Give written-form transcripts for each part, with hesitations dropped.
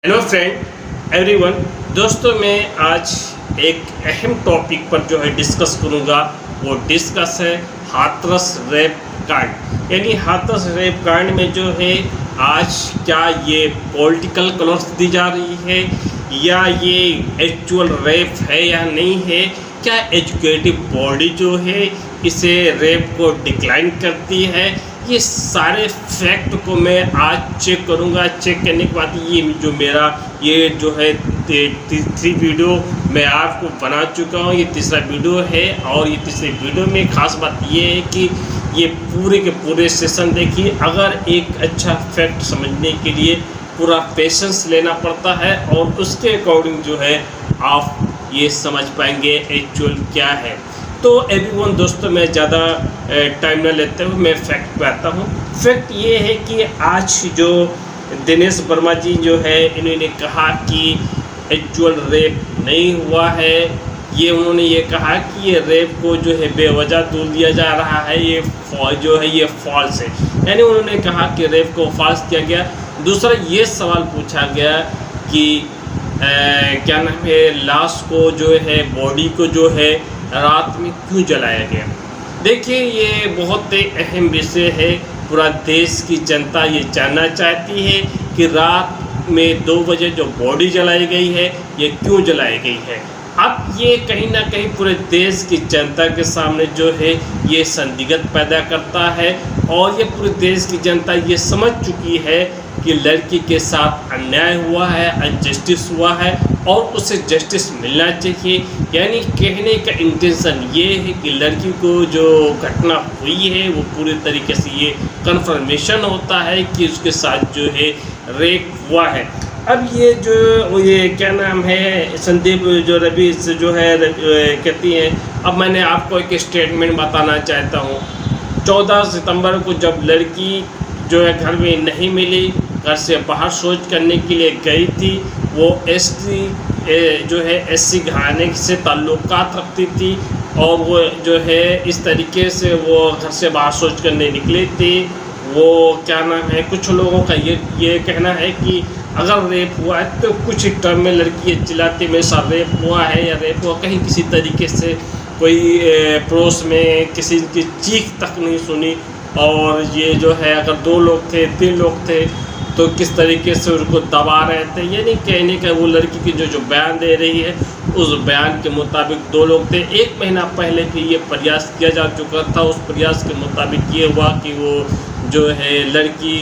Hello friend everyone. दोस्तों मैं आज एक अहम टॉपिक पर जो है डिस्कस करूंगा। वो डिस्कस है हाथरस रेप कांड। यानी हाथरस रेप कांड में जो है आज क्या ये पॉलिटिकल कलर्स दी जा रही है या ये एक्चुअल रेप है या नहीं है। क्या एजुकेटिव बॉडी जो है इसे रेप को डिक्लाइन करती है। ये सारे फैक्ट को मैं आज चेक करूंगा। चेक करने के बाद ये जो मेरा ये जो है तीसरी वीडियो मैं आपको बना चुका हूँ। ये तीसरा वीडियो है और ये तीसरे वीडियो में ख़ास बात ये है कि ये पूरे के पूरे सेशन देखिए। अगर एक अच्छा फैक्ट समझने के लिए पूरा पेशेंस लेना पड़ता है और उसके अकॉर्डिंग जो है आप ये समझ पाएंगे एक्चुअल क्या है। तो एवरीवन दोस्तों मैं ज़्यादा टाइम न लेते हुए मैं फैक्ट पे आता हूँ। फैक्ट ये है कि आज जो दिनेश वर्मा जी जो है इन्होंने कहा कि एक्चुअल रेप नहीं हुआ है। ये उन्होंने ये कहा कि ये रेप को जो है बेवजह दूर दिया जा रहा है, ये जो है ये फॉल्स है। यानी उन्होंने कहा कि रेप को फॉल्स किया गया। दूसरा ये सवाल पूछा गया कि क्या नाम है लाश को जो है बॉडी को जो है रात में क्यों जलाया गया। देखिए ये बहुत ही अहम विषय है। पूरा देश की जनता ये जानना चाहती है कि रात में 2 बजे जो बॉडी जलाई गई है ये क्यों जलाई गई है। अब ये कहीं ना कहीं पूरे देश की जनता के सामने जो है ये संदिग्ध पैदा करता है और ये पूरे देश की जनता ये समझ चुकी है कि लड़की के साथ अन्याय हुआ है, अनजस्टिस हुआ है और उसे जस्टिस मिलना चाहिए। यानी कहने का इंटेंशन ये है कि लड़की को जो घटना हुई है वो पूरी तरीके से ये कन्फर्मेशन होता है कि उसके साथ जो है रेप हुआ है। अब ये जो ये क्या नाम है संदीप जो रवि से जो है कहती हैं। अब मैंने आपको एक स्टेटमेंट बताना चाहता हूँ। 14 सितंबर को जब लड़की जो है घर में नहीं मिली, घर से बाहर शौच करने के लिए गई थी। वो जो है एससी घराने से ताल्लुकात रखती थी और वो जो है इस तरीके से वो घर से बाहर शौच करने निकली थी। वो क्या नाम है कुछ लोगों का ये कहना है कि अगर रेप हुआ है तो कुछ टर्म में लड़की चिल्लाती मेरे साथ रेप हुआ है या रेप हुआ, कहीं किसी तरीके से कोई पड़ोस में किसी की चीख तक नहीं सुनी। और ये जो है अगर 2 लोग थे 3 लोग थे तो किस तरीके से उनको दबा रहे थे। ये नहीं कहने का वो लड़की की जो बयान दे रही है उस बयान के मुताबिक 2 लोग थे। 1 महीना पहले भी ये प्रयास किया जा चुका था। उस प्रयास के मुताबिक ये हुआ कि वो जो है लड़की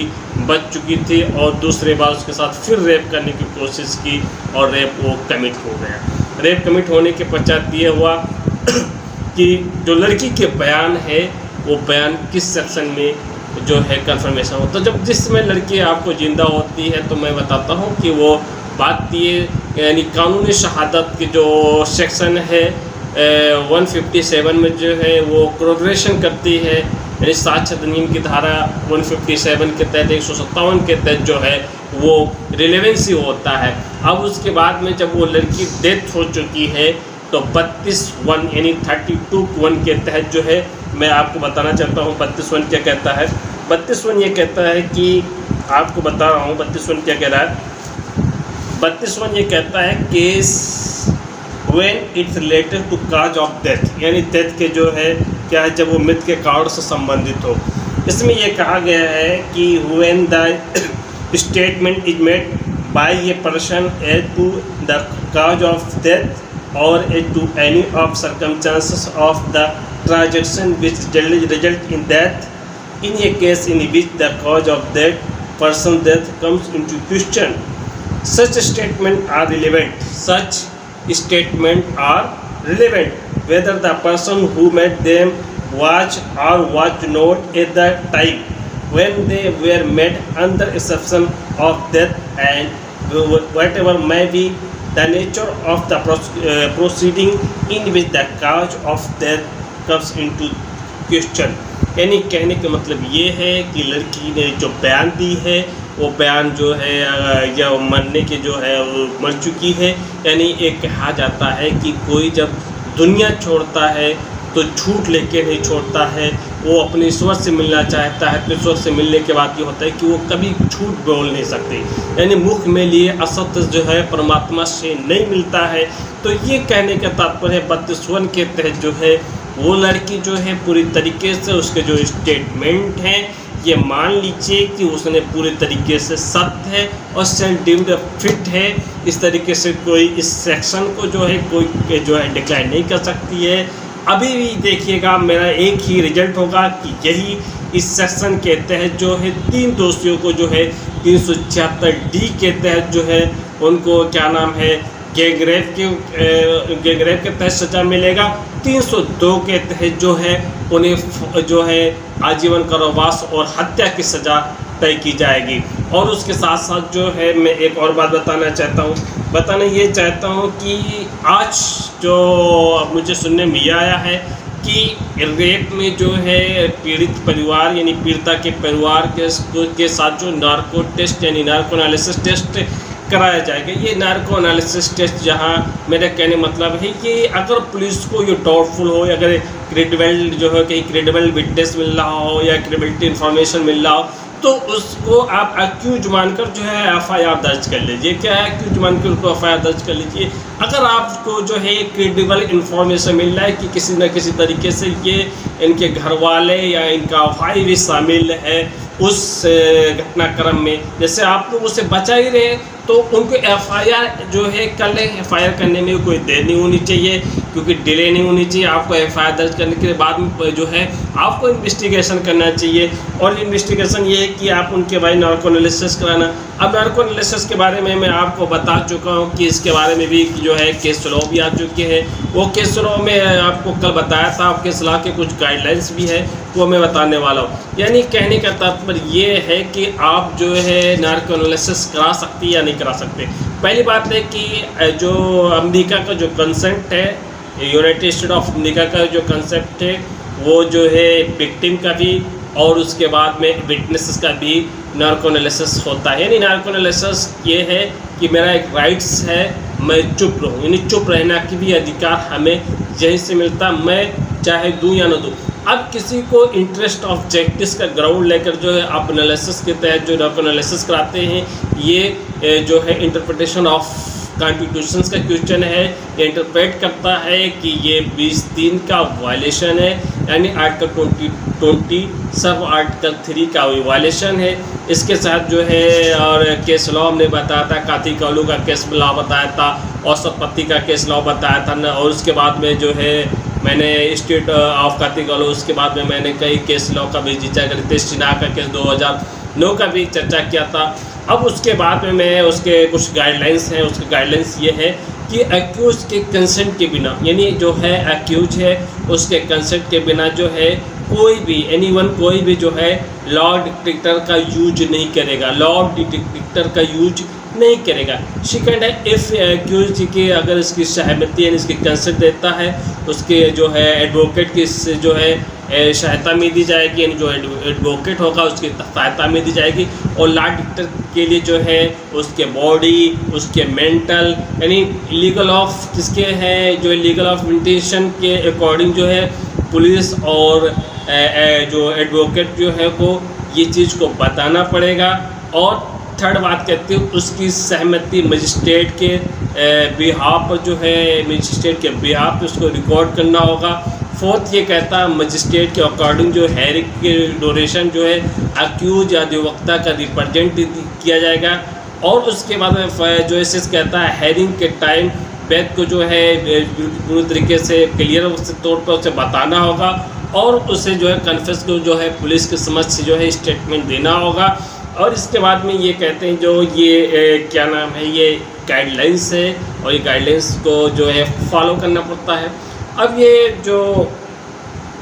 बच चुकी थी और दूसरे बार उसके साथ फिर रेप करने की कोशिश की और रेप वो कमिट हो गया। रेप कमिट होने के पश्चात ये हुआ कि जो लड़की के बयान है वो बयान किस सेक्शन में जो है कंफर्मेशन होता है। जब जिस समय लड़की आपको ज़िंदा होती है तो मैं बताता हूँ कि वो बात ये यानी कानूनी शहादत के जो सेक्शन है 157 में जो है वो कोरोबरेशन करती है। यानी साक्ष्य अधिनियम की धारा 157 के तहत 157 के तहत जो है वो रिलेवेंसी होता है। अब उसके बाद में जब वो लड़की डेथ हो चुकी है तो 32(1) यानी 32(1) के तहत जो है मैं आपको बताना चाहता हूँ 32(1) क्या कहता है। 32(1) ये कहता है कि आपको बता रहा हूँ 32(1) क्या कह रहा है। 32(1) ये कहता है case when it's related to cause of death, यानी डेथ के जो है क्या है जब वो मृत्यु के कारण से संबंधित हो। इसमें यह कहा गया है कि when the statement is made by a person as to the cause of death or to any of circumstances of the transaction which result in death in a case in which the cause of that person's death comes into question. Such statements are relevant. Such statements are relevant whether the person who made them was or was not at the time when they were made under exception of death and whatever may be the nature of the proceeding in which the cause of death comes into question। यानी कहने का मतलब ये है कि लड़की ने जो बयान दी है वो बयान जो है या मरने के जो है वो मर चुकी है। यानी एक कहा जाता है कि कोई जब दुनिया छोड़ता है तो झूठ लेके नहीं छोड़ता है, वो अपने ईश्वर से मिलना चाहता है, तो ईश्वर से मिलने के बाद ये होता है कि वो कभी झूठ बोल नहीं सकते, यानी मुख में लिए असत्य जो है परमात्मा से नहीं मिलता है। तो ये कहने का तात्पर्य 32 के तहत जो है वो लड़की जो है पूरी तरीके से उसके जो स्टेटमेंट हैं ये मान लीजिए कि उसने पूरी तरीके से सत्य है और सेल्फ डीम्ड फिट है। इस तरीके से कोई इस सेक्शन को जो है कोई जो है डिक्लाइन नहीं कर सकती है। अभी भी देखिएगा मेरा एक ही रिजल्ट होगा कि यही इस सेक्शन के तहत जो है 3 दोषियों को जो है 376D के तहत जो है उनको क्या नाम है गैंगरेप के तहत सज़ा मिलेगा। 302 के तहत जो है उन्हें जो है आजीवन कारावास और हत्या की सज़ा तय की जाएगी। और उसके साथ साथ जो है मैं एक और बात बताना ये चाहता हूँ कि आज जो मुझे सुनने में यह आया है कि रेप में जो है पीड़ित परिवार यानी पीड़िता के परिवार के साथ जो नार्को टेस्ट यानी नार्को एनालिसिस टेस्ट कराया जाएगा। ये नार्को एनालिसिस टेस्ट जहाँ मेरा कहने मतलब है कि अगर पुलिस को ये डाउटफुल हो, अगर क्रेडिबल जो है कहीं क्रेडिबल विटनेस मिल रहा हो या क्रेडिबिलिटी इन्फॉर्मेशन मिल रहा हो तो उसको आप एक्यूज मानकर जो है एफआईआर दर्ज कर लीजिए। क्या है एक्यूज मानकर उसको एफआईआर दर्ज कर लीजिए। अगर आपको जो है क्रेडिबल इन्फॉर्मेशन मिल रहा है कि किसी न किसी तरीके से ये इनके घर वाले या इनका भाई भी शामिल है उस घटनाक्रम में, जैसे आप लोग उसे बचा ही रहे तो उनको एफआईआर जो है कर लें। एफआईआर करने में कोई देर नहीं होनी चाहिए क्योंकि डिले नहीं होनी चाहिए। आपको एफआईआर दर्ज करने के बाद में जो है आपको इन्वेस्टिगेशन करना चाहिए। और इन्वेस्टिगेशन ये है कि आप उनके भाई नार्को एनालिसिस कराना। अब नार्को एनालिसिस के बारे में मैं आपको बता चुका हूँ कि इसके बारे में भी जो है केस लॉ भी आ चुके हैं। वो केस लॉ में आपको कल बताया था, आपके सलाह के कुछ गाइडलाइंस भी है वो मैं बताने वाला हूँ। यानी कहने का तात्पर्य ये है कि आप जो है नार्को एनालिसिस करा सकते या नहीं करा सकते। पहली बात है कि जो अमेरिका का जो कंसेप्ट है, यूनाइटेड स्टेट ऑफ अमेरिका का जो कंसेप्ट है वो जो है विक्टिम का भी और उसके बाद में विटनेसेस का भी नार्को एनालिसिस होता है। यानी नार्को एनालिसिस ये है कि मेरा एक राइट्स है मैं चुप रहूँ, यानी चुप रहना की भी अधिकार हमें यहीं से मिलता, मैं चाहे दूँ या न दूँ। अब किसी को इंटरेस्ट ऑफ जस्टिस का ग्राउंड लेकर जो है आप एनालिसिस के तहत जो नार्को एनालिसिस कराते हैं, ये जो है इंटरप्रिटेशन ऑफ कॉन्स्टिट्यूशन का क्वेश्चन है। ये इंटरप्रेट करता है कि ये 20(3) का वायलेशन है, यानी आर्टिकल 20 सब आर्टिकल 3 का वायलेशन है। इसके साथ जो है और केस लॉ हमने बताया था, काती कौलू का केस लॉ बताया था, औसतपति का केस लॉ बताया था ना। और उसके बाद में जो है मैंने स्टेट ऑफ काती कौलू, उसके बाद में मैंने कई केस लॉ का भी चर्चा करी, रितेश सिन्हा का केस 2009 का भी चर्चा किया था। अब उसके बाद में मैं उसके कुछ गाइडलाइंस हैं, उसके गाइडलाइंस ये है कि एक्यूज के कंसेंट के बिना, यानी जो है एक्यूज है उसके कंसेंट के बिना जो है कोई भी एनीवन कोई भी जो है लॉ डिटेक्टर का यूज नहीं करेगा, लॉ डिटेक्टर का यूज नहीं करेगा। सेकंड है इफ़ एक्यूज की अगर इसकी सहमति यानी इसकी कंसेंट देता है उसके जो है एडवोकेट की जो है सहायता में दी जाएगी, यानी जो एडवोकेट होगा उसकी सहायता में दी जाएगी। और लॉ डिटेक्टर के लिए जो है उसके बॉडी, उसके मेंटल यानी लीगल ऑफ किसके हैं जो लीगल ऑफ इंटेंशन के अकॉर्डिंग जो है पुलिस और जो एडवोकेट जो है को ये चीज़ को बताना पड़ेगा। और थर्ड बात कहती हूँ उसकी सहमति मजिस्ट्रेट के बिहाफ पर जो है मजिस्ट्रेट के बिहाफ पर उसको रिकॉर्ड करना होगा। फोर्थ ये कहता है मजिस्ट्रेट के अकॉर्डिंग जो हेयरिंग की ड्यूरेशन जो है अक्यूज या अधिवक्ता का रिप्रेजेंट किया जाएगा। और उसके बाद में जो एस कहता है हेयरिंग के टाइम वैद को जो है पूरी तरीके से क्लियर तौर पर उसे बताना होगा और उसे जो है कन्फेस को जो है पुलिस के समक्ष जो है स्टेटमेंट देना होगा। और इसके बाद में ये कहते हैं जो ये क्या नाम है ये गाइडलाइंस है और ये गाइडलाइंस को जो है फॉलो करना पड़ता है। अब ये जो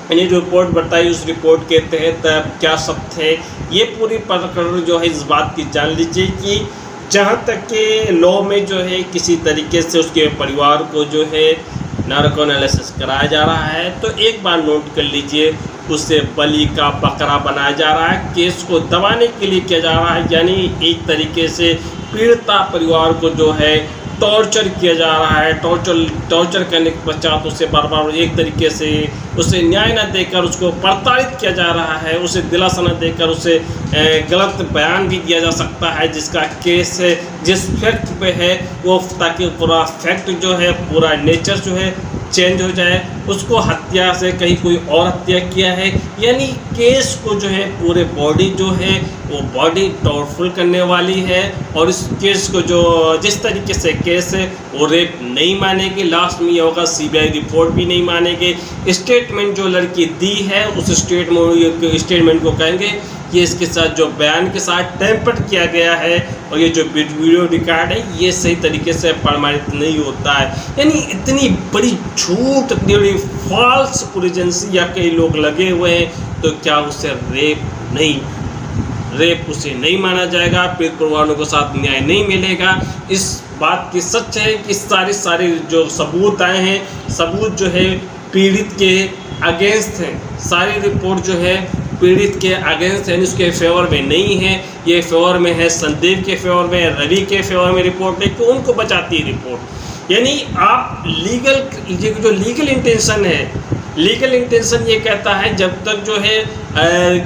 मैंने जो रिपोर्ट बताई उस रिपोर्ट के तहत क्या सत्य है ये पूरी प्रकरण जो है इस बात की जान लीजिए कि जहाँ तक के लॉ में जो है किसी तरीके से उसके परिवार को जो है नार्को एनालिसिस कराया जा रहा है तो एक बार नोट कर लीजिए उसे बलि का बकरा बनाया जा रहा है, केस को दबाने के लिए किया जा रहा है। यानी एक तरीके से पीड़िता परिवार को जो है टॉर्चर किया जा रहा है। टॉर्चर करने के पश्चात उसे बार बार एक तरीके से उसे न्याय न देकर उसको प्रताड़ित किया जा रहा है, उसे दिलासा न देकर उसे गलत बयान भी दिया जा सकता है जिसका केस है जिस फैक्ट पे है वो, ताकि पूरा फैक्ट जो है, पूरा नेचर जो है चेंज हो जाए। उसको हत्या से कहीं कोई और हत्या किया है, यानी केस को जो है पूरे बॉडी जो है वो बॉडी डाउटफुल करने वाली है। और इस केस को जो जिस तरीके से केस है वो रेप नहीं मानेगी। लास्ट में ये होगा सीबीआई रिपोर्ट भी नहीं मानेगी। स्टेटमेंट जो लड़की दी है उस स्टेटमेंट को कहेंगे कि इसके साथ जो बयान के साथ टेम्पर किया गया है और ये जो वीडियो रिकॉर्ड है ये सही तरीके से प्रमाणित नहीं होता है। यानी इतनी बड़ी झूठ, इतनी बड़ी फॉल्स प्रेजेंसी या कई लोग लगे हुए हैं, तो क्या उसे रेप उसे नहीं माना जाएगा, पीड़ित परिवारों के साथ न्याय नहीं मिलेगा। इस बात की सच है कि सारे जो सबूत आए हैं, सबूत जो है पीड़ित के अगेंस्ट हैं। सारी रिपोर्ट जो है पीड़ित के अगेंस्ट है, उसके फेवर में नहीं है। ये फेवर में है, संदीप के फेवर में, रवि के फेवर में रिपोर्ट है कि उनको बचाती है रिपोर्ट। यानी आप जो लीगल इंटेंशन है, लीगल इंटेंशन ये कहता है जब तक जो है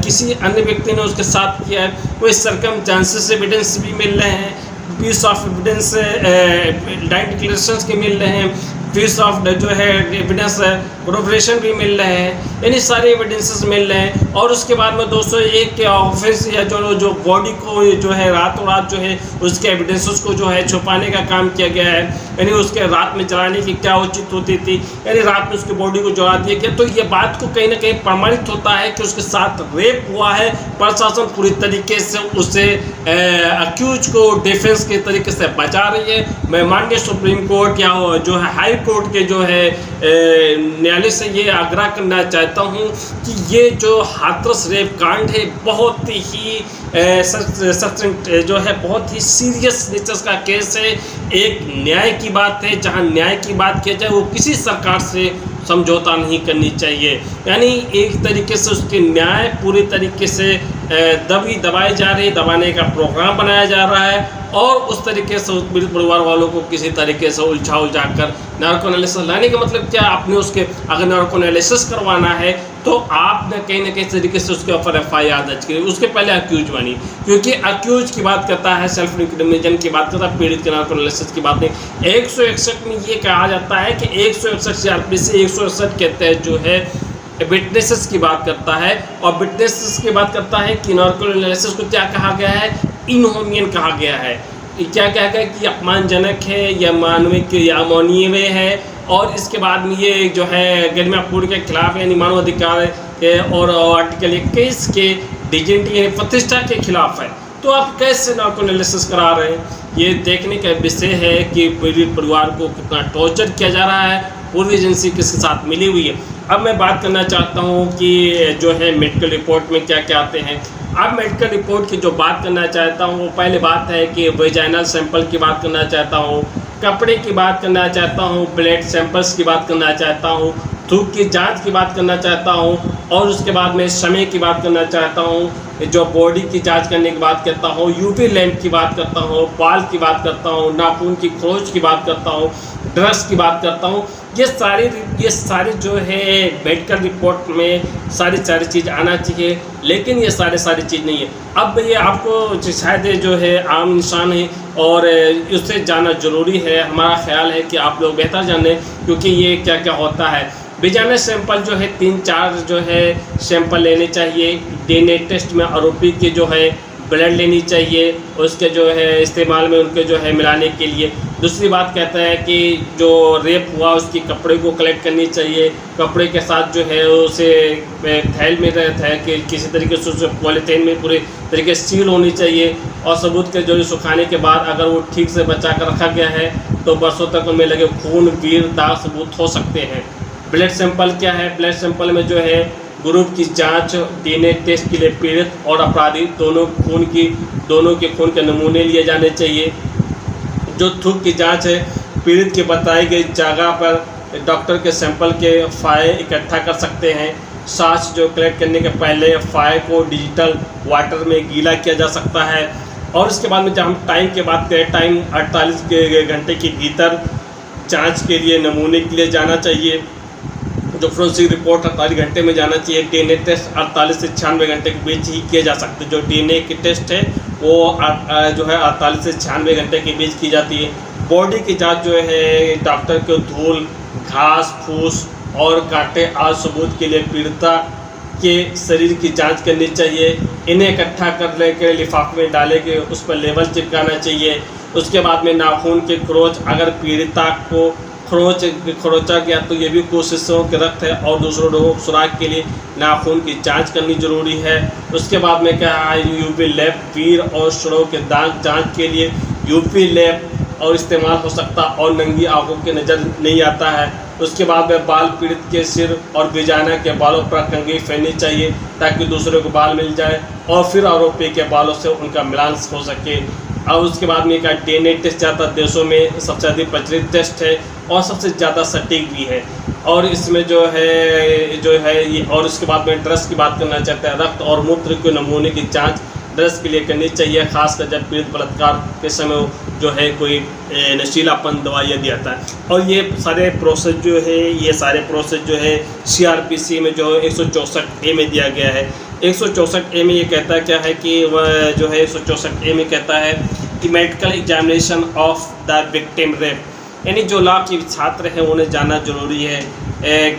किसी अन्य व्यक्ति ने उसके साथ किया है, कोई सरकमस्टेंसेस एविडेंस भी मिल रहे हैं, पीस ऑफ एविडेंस डाइट डिक्लेरेशंस के मिल रहे हैं, पीस ऑफ जो है एविडेंस कोऑपरेशन भी मिल रहे हैं, यानी सारे एविडेंसेस मिल रहे हैं। और उसके बाद में 201 के ऑफिस या जो बॉडी को जो है रातों रात जो है उसके एविडेंसेस को जो है छुपाने का काम किया गया है। यानी उसके रात में जलाने की क्या उचित होती थी, यानी रात में उसकी बॉडी को जला दिया गया। तो ये बात को कहीं ना कहीं प्रमाणित होता है कि उसके साथ रेप हुआ है। प्रशासन पूरी तरीके से उसे अक्यूज को डिफेंस के तरीके से बचा रही है। मैं माननीय सुप्रीम कोर्ट या जो है हाई कोर्ट के जो है न्यायालय से ये आग्रह करना चाहता हूँ कि ये जो हाथरस रेप कांड है बहुत ही जो है बहुत ही सीरियस नेचर का केस है। एक न्याय की बात है, जहाँ न्याय की बात किया जाए वो किसी सरकार से समझौता नहीं करनी चाहिए। यानी एक तरीके से उसके न्याय पूरी तरीके से दबाई जा रही है, दबाने का प्रोग्राम बनाया जा रहा है। और उस तरीके से उस पीड़ित परिवार वालों को किसी तरीके से उलझा कर नार्को एनालिसिस लाने का मतलब क्या, आपने उसके अगर नार्को एनालिसिस करवाना है तो आपने कहीं ना कहीं तरीके से उसके ऊपर FIR दर्ज करी, उसके पहले अक्यूज बनी, क्योंकि अक्यूज की बात करता है, सेल्फ इंक्रिमिनेशन की बात करता है, पीड़ित के नार्को एनालिसिस की बात नहीं। 161 में ये कहा जाता है कि 161 CRPC 161 के तहत जो है विटनेसेस की बात करता है, और विटनेसेस की बात करता है कि नार्को एनालिसिस को क्या कहा गया है, इनह्यूमन कहा गया है। क्या कहा गया कि अपमानजनक है या मानविक या अमानवीय है। और इसके बाद में ये जो है गरिमापूर्ण के खिलाफ यानी मानवाधिकार के और आर्टिकल 21 के डिग्निटी यानी प्रतिष्ठा के खिलाफ है। तो आप कैसे नार्को एनालिसिस करा रहे हैं, ये देखने का विषय है कि पीड़ित परिवार को कितना टॉर्चर किया जा रहा है, पूरी एजेंसी किसके साथ मिली हुई है। अब मैं बात करना चाहता हूँ कि जो है मेडिकल रिपोर्ट में क्या क्या आते हैं। अब मेडिकल रिपोर्ट की जो बात करना चाहता हूँ, वो पहले बात है कि वेजाइनल सैंपल की बात करना चाहता हूँ, कपड़े की बात करना चाहता हूँ, ब्लड सैंपल्स की बात करना चाहता हूँ, थूक की जांच की बात करना चाहता हूँ, और उसके बाद में समय की बात करना चाहता हूँ, जो बॉडी की जांच करने की बात करता हूँ, यूवी लेंथ की बात करता हूँ, बाल की बात करता हूँ, नाखून की खोज की बात करता हूँ, ड्रग्स की बात करता हूँ। ये सारी जो है मेडिकल रिपोर्ट में सारी चीज़ आना चाहिए, लेकिन ये सारी चीज़ नहीं है। अब ये आपको शायद जो है आम इंसान है और उससे जानना ज़रूरी है। हमारा ख्याल है कि आप लोग बेहतर जानें, क्योंकि ये क्या क्या होता है। वेजाइनल सैंपल जो है 3-4 जो है सैंपल लेने चाहिए। DNA टेस्ट में आरोपी के जो है ब्लड लेनी चाहिए, उसके जो है इस्तेमाल में उनके जो है मिलाने के लिए। दूसरी बात कहता है कि जो रेप हुआ उसकी कपड़े को कलेक्ट करनी चाहिए, कपड़े के साथ जो है उसे थैल में रहता है कि किसी तरीके से उसे पॉलीथीन में पूरे तरीके से सील होनी चाहिए, और सबूत के जो सुखाने के बाद अगर वो ठीक से बचा कर रखा गया है तो बरसों तक उनमें लगे खून, वीर, दाग सबूत हो सकते हैं। ब्लड सैंपल क्या है, ब्लड सैंपल में जो है ग्रुप की जांच, DNA टेस्ट के लिए पीड़ित और अपराधी दोनों के खून के नमूने लिए जाने चाहिए। जो थूक की जांच है, पीड़ित के बताई गई जगह पर डॉक्टर के सैंपल के फाइल इकट्ठा कर सकते हैं। साक्ष्य जो कलेक्ट करने के पहले फाइल को डिजिटल वाटर में गीला किया जा सकता है। और इसके बाद में जब हम टाइम की बात करें, टाइम 48 घंटे के भीतर जांच के लिए, नमूने के लिए जाना चाहिए। जो फोरेंसिक रिपोर्ट 48 घंटे में जाना चाहिए। डीएनए टेस्ट 48 से 96 घंटे के बीच ही किए जा सकते। जो डीएनए की टेस्ट है वो जो है 48 से 96 घंटे के बीच की जाती है। बॉडी की जांच जो है डॉक्टर को धूल, घास फूस और कांटे आदि सबूत के लिए पीड़िता के शरीर की जांच करनी चाहिए। इन्हें इकट्ठा कर लेकर लिफाफे में डाले के उस पर लेबल चिपकाना चाहिए। उसके बाद में नाखून के खरोंच, अगर पीड़िता को खरोंचा गया तो ये भी कोशिशों के रक्त है और दूसरों लोगों को सुराग के लिए नाखून की जांच करनी जरूरी है। उसके बाद में क्या है, यूवी लैब वीर और शरों के दाग जांच के लिए यूवी लैब और इस्तेमाल हो सकता और नंगी आंखों के नज़र नहीं आता है। उसके बाद में बाल पीड़ित के सिर और बिजाना के बालों पर कंघी फैलनी चाहिए ताकि दूसरों को बाल मिल जाए और फिर आरोपी के बालों से उनका मिलान हो सके। और उसके बाद में का डीएनए टेस्ट ज़्यादा देशों में सबसे अधिक प्रचलित टेस्ट है और सबसे ज़्यादा सटीक भी है। और इसमें जो है ये, और उसके बाद में ड्रग्स की बात करना चाहते हैं। रक्त और मूत्र के नमूने की जांच ड्रग्स के लिए करनी चाहिए, खासकर जब पीड़ित बलात्कार के समय जो है कोई नशीलापन दवाइयाँ दिया जाता है। और ये सारे प्रोसेस जो है CRPC में जो 164A में दिया गया है। 164A में ये कहता है क्या है कि वह जो है 164A में कहता है कि medical examination of the victim rape, यानी जो लॉ के छात्र हैं उन्हें जानना जरूरी है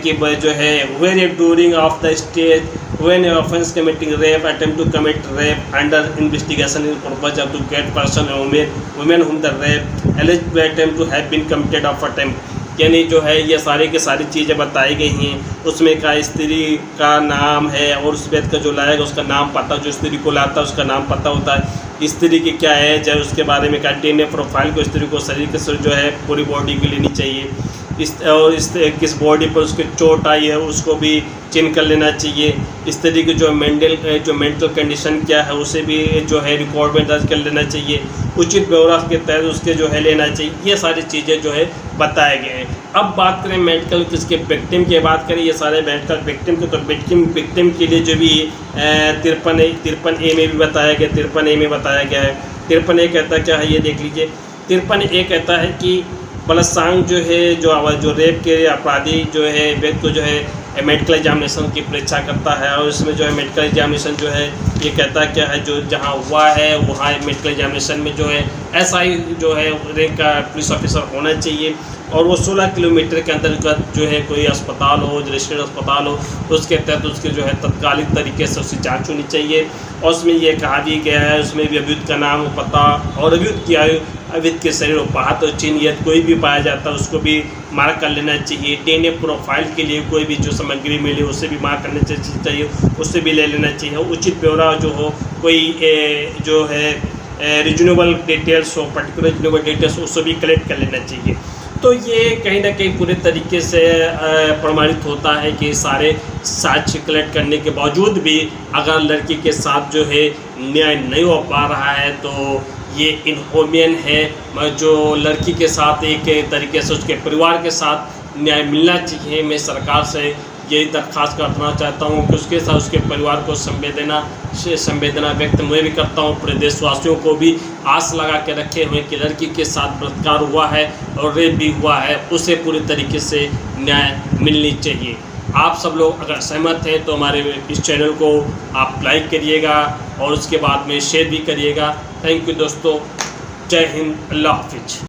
कि वह जो है when during of the stage when offense committing rape, attempt to commit rape under investigation in purpose of to get person or women whom the rape alleged to attempt to have been committed of attempt, यानी जो है ये सारी की सारी चीज़ें बताई गई हैं। उसमें का स्त्री का नाम है और उस व्यक्ति का जो लाएगा उसका नाम पता, जो स्त्री को लाता है उसका नाम पता होता है, स्त्री की क्या एज है, उसके बारे में का डीएनए प्रोफाइल को स्त्री को शरीर के जो है पूरी बॉडी की लेनी चाहिए। किस बॉडी पर उसके चोट आई है उसको भी चिन्ह कर लेना चाहिए। इस तरीके की जो मेंटल कंडीशन क्या है उसे भी जो है रिकॉर्ड में दर्ज कर लेना चाहिए। उचित ब्यौरा के तहत उसके जो है लेना चाहिए। ये सारी चीज़ें जो है बताए गए हैं। अब बात करें मेडिकल किसके विक्टिम की बात करें, ये सारे मेडिकल विक्टिम के, तो विक्टिम के लिए जो भी 53A में भी बताया गया, 53A में बताया गया है। 53A कहता क्या है ये देख लीजिए। 53A कहता है कि बलात्कार जो है जो रेप के अपराधी जो है व्यक्ति को जो है मेडिकल एग्जामिनेशन की परीक्षा करता है। और इसमें जो है मेडिकल एग्जामिनेशन जो है ये कहता क्या है, जो जहाँ हुआ है वहाँ मेडिकल एग्जामिनेशन में जो है SI जो है रैंक का पुलिस ऑफिसर होना चाहिए और वो 16 किलोमीटर के अंतर्गत जो है कोई अस्पताल हो, रजिस्टर्ड अस्पताल हो, उसके तहत उसके जो है तत्कालिक तरीके से उसकी जाँच होनी चाहिए। और उसमें ये कहा भी गया है, उसमें भी अभियुक्त का नाम, पता और अभियुक्त की आयु, अभियुक्त के शरीर और हाथ और चिन्ह यदि कोई भी पाया जाता है उसको भी मार्क कर लेना चाहिए। डीएनए प्रोफाइल के लिए कोई भी जो सामग्री मिले उसे भी मार्क करना चाहिए, उससे भी ले लेना चाहिए। उचित ब्यौरा जो हो, कोई जो है रीजनेबल डिटेल्स हो, पर्टिकुलर रीजनेबल डिटेल्स उससे भी कलेक्ट कर लेना चाहिए। तो ये कहीं ना कहीं पूरे तरीके से प्रमाणित होता है कि सारे साक्ष्य कलेक्ट करने के बावजूद भी अगर लड़की के साथ जो है न्याय नहीं हो पा रहा है तो ये इनह्यूमन है। जो लड़की के साथ एक तरीके से उसके परिवार के साथ न्याय मिलना चाहिए। मैं सरकार से यही दरख्वास्त करना चाहता हूँ कि उसके साथ उसके परिवार को संवेदना व्यक्त मैं भी करता हूँ। पूरे देशवासियों को भी आस लगा के रखे हुए कि लड़की के साथ बलात्कार हुआ है और रेप भी हुआ है, उसे पूरी तरीके से न्याय मिलनी चाहिए। आप सब लोग अगर सहमत हैं तो हमारे इस चैनल को आप लाइक करिएगा और उसके बाद में शेयर भी करिएगा। थैंक यू दोस्तों, जय हिंद, अल्लाह हाफिज।